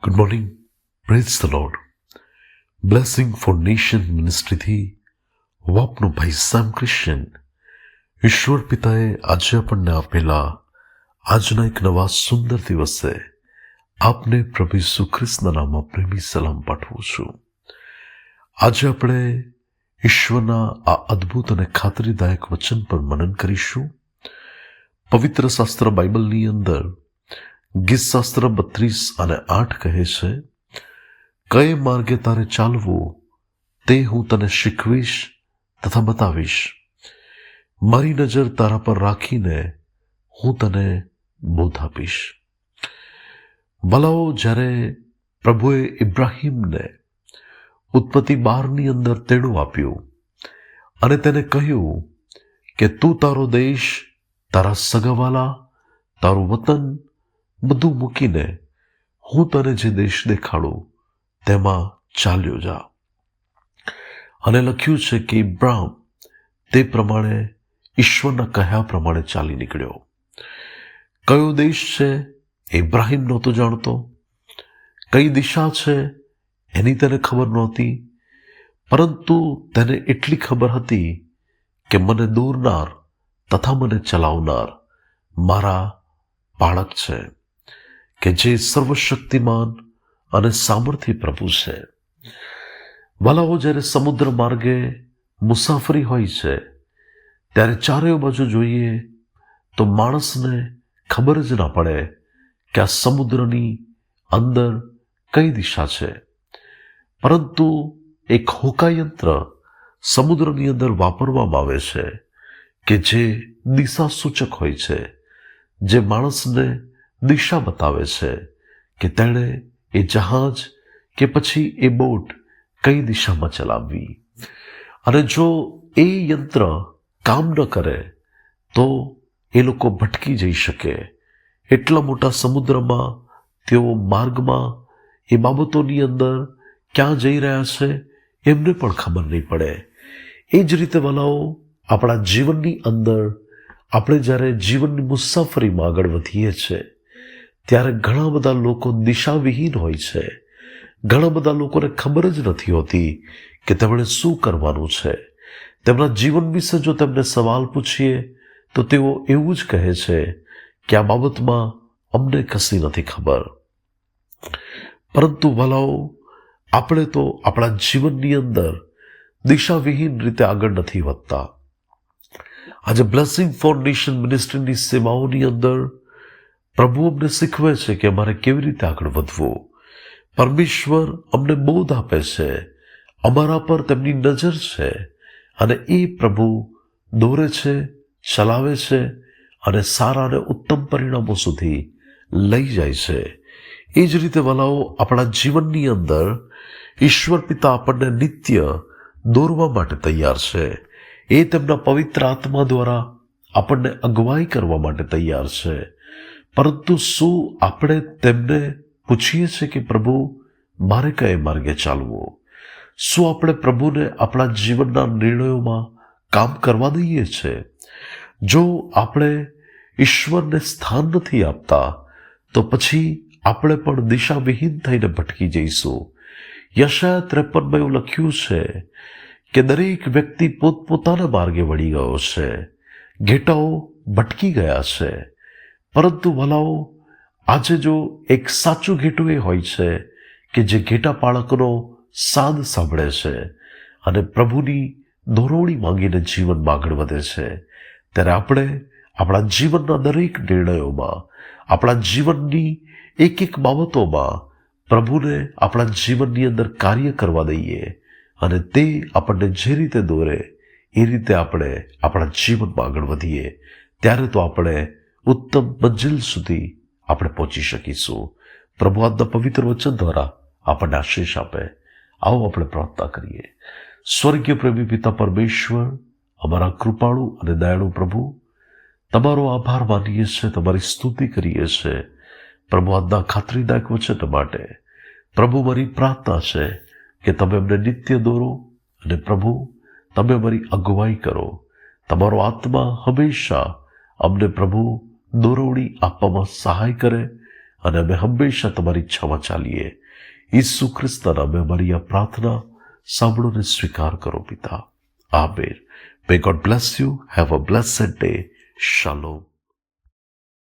Good morning. Praise the Lord. Blessing for nation મિનિસ્ટ્રીથી હું આપનો ભાઈ સેમ ક્રિશ્ચિયન. ઈશ્વર પિતાએ આજે આપણને આપેલા આજના એક નવા સુંદર દિવસે આપને પ્રભુ ઈસુ ખ્રિસ્તના નામમાં પ્રેમી સલામ પાઠવું છું. આજે આપણે ઈશ્વરના આ અદ્ભુત અને ખાતરીદાયક વચન પર મનન કરીશું. પવિત્ર શાસ્ત્ર બાઇબલની અંદર ગીતશાસ્ત્ર 32 અને 8 કહે છે, કઈ માર્ગે તારે ચાલવું તે હું તને શીખવીશ તથા બતાવીશ. મારી નજર તારા પર રાખીને હું તને બોધ આપીશ. ભલાઓ, જ્યારે પ્રભુએ ઇબ્રાહીમને ઉત્પત્તિ 12ની અંદર તેડું આપ્યું અને તેને કહ્યું કે તું તારો દેશ, તારા સગાવાલા, તારું વતન બધું મૂકીને હું તને જે દેશ દેખાડું તેમાં ચાલ્યો જા. અને લખ્યું છે કે ઇબ્રાહીમ તે પ્રમાણે ઈશ્વરના કહ્યા પ્રમાણે ચાલી નીકળ્યો. કયો દેશ છે ઇબ્રાહીમ નહોતો જાણતો, કઈ દિશા છે એની તેને ખબર નહોતી, પરંતુ તેને એટલી ખબર હતી કે મને દોરનાર તથા મને ચલાવનાર મારા બાળક છે, કે જે સર્વશક્તિમાન અને સામર્થ્ય પ્રભુ છે. વાલાઓ, જ્યારે સમુદ્ર માર્ગે મુસાફરી હોય છે ત્યારે ચારે બાજુ જોઈએ તો માણસને ખબર જ ના પડે કે આ સમુદ્રની અંદર કઈ દિશા છે. પરંતુ એક હોકાયંત્ર સમુદ્રની અંદર વાપરવામાં આવે છે કે જે દિશા સૂચક હોય છે, જે માણસને દિશા બતાવે છે કે તેણે એ જહાજ કે પછી એ બોટ કઈ દિશામાં ચલાવવી. અને જો એ યંત્ર કામ ન કરે તો એ લોકો ભટકી જઈ શકે. એટલા મોટા સમુદ્રમાં તેઓ માર્ગમાં એ બાબતોની અંદર ક્યાં જઈ રહ્યા છે એમને પણ ખબર નહીં પડે. એ જ રીતે વાલાઓ, આપણા જીવનની અંદર આપણે જ્યારે જીવનની મુસાફરીમાં આગળ વધીએ છીએ ત્યારે ઘણા બધા લોકો દિશાવિહીન હોય છે. ઘણા બધા લોકોને ખબર જ નથી હોતી કે તેમણે શું કરવાનું છે. તેમના જીવન વિશે જો તેમને સવાલ પૂછીએ તો તેઓ એવું જ કહે છે કે આ બાબતમાં અમને કશી નથી ખબર. પરંતુ વાલાઓ, આપણે તો આપણા જીવનની અંદર દિશાવિહીન રીતે આગળ નથી વધતા. આજે બ્લેસિંગ ફોર નેશન મિનિસ્ટ્રીની સેવાઓની અંદર પ્રભુ અમને શીખવે છે કે અમારે કેવી રીતે આગળ વધવું. પરમેશ્વર અમને બોધ આપે છે, અમારા પર તેમની નજર છે અને એ પ્રભુ દોરે છે, ચલાવે છે અને સારા અને ઉત્તમ પરિણામો સુધી લઈ જાય છે. એ જ રીતે વાલાઓ, આપણા જીવનની અંદર ઈશ્વર પિતા આપણને નિત્ય દોરવા માટે તૈયાર છે. એ તેમના પવિત્ર આત્મા દ્વારા આપણને અગવાઈ કરવા માટે તૈયાર છે. પરંતુ શું આપણે તેમને પૂછીએ છીએ કે પ્રભુ મારે કયા માર્ગે ચાલવું? શું આપણે પ્રભુને આપણા જીવનના નિર્ણયોમાં કામ કરવા દઈએ છીએ? જો આપણે ઈશ્વરને સ્થાન નથી આપતા તો પછી આપણે પણ દિશાવિહીન થઈને ભટકી જઈશું. યશાયા 53માં એવું લખ્યું છે કે દરેક વ્યક્તિ પોતપોતાના માર્ગે વળી ગયો છે, ઘેટાઓ ભટકી ગયા છે. પરંતુ ભલાઓ, આજે જો એક સાચું ઘેટું એ હોય છે કે જે ઘેટા પાળકનો સાદ સાંભળે છે અને પ્રભુની દોરવણી માંગીને જીવનમાં આગળ વધે છે, ત્યારે આપણે આપણા જીવનના દરેક નિર્ણયોમાં, આપણા જીવનની એક એક બાબતોમાં પ્રભુને આપણા જીવનની અંદર કાર્ય કરવા દઈએ અને તે આપણને જે રીતે દોરે એ રીતે આપણે આપણા જીવનમાં આગળ વધીએ, ત્યારે તો આપણે ઉત્તમ મંજિલ સુધી આપણે પહોંચી શકીશું. પ્રભુ આજના પવિત્ર વચન દ્વારા આપણને આશીષ આપે. આવો આપણે પ્રાર્થના કરીએ. સ્વર્ગીય પ્રેમી પિતા પરમેશ્વર, અમારા કૃપાળુ અને દયાળુ પ્રભુ, તમારો આભાર માનીએ છીએ, તમારી સ્તુતિ કરીએ છીએ પ્રભુ આજના ખાતરીદાયક વચન માટે. પ્રભુ, મારી પ્રાર્થના છે કે તમે અમને નિત્ય દોરો અને પ્રભુ તમે અમારી અગુવાઈ કરો. તમારો આત્મા હંમેશા અમને પ્રભુ દોરવણી આપવામાં સહાય કરે અને અમે હંમેશા તમારી ઈચ્છામાં ચાલીએ. ઈસુ ખ્રિસ્તના નામે અમારી આ પ્રાર્થના સાંભળો અને સ્વીકાર કરો પિતા. Amen. May God bless you. Have a blessed day. Shalom.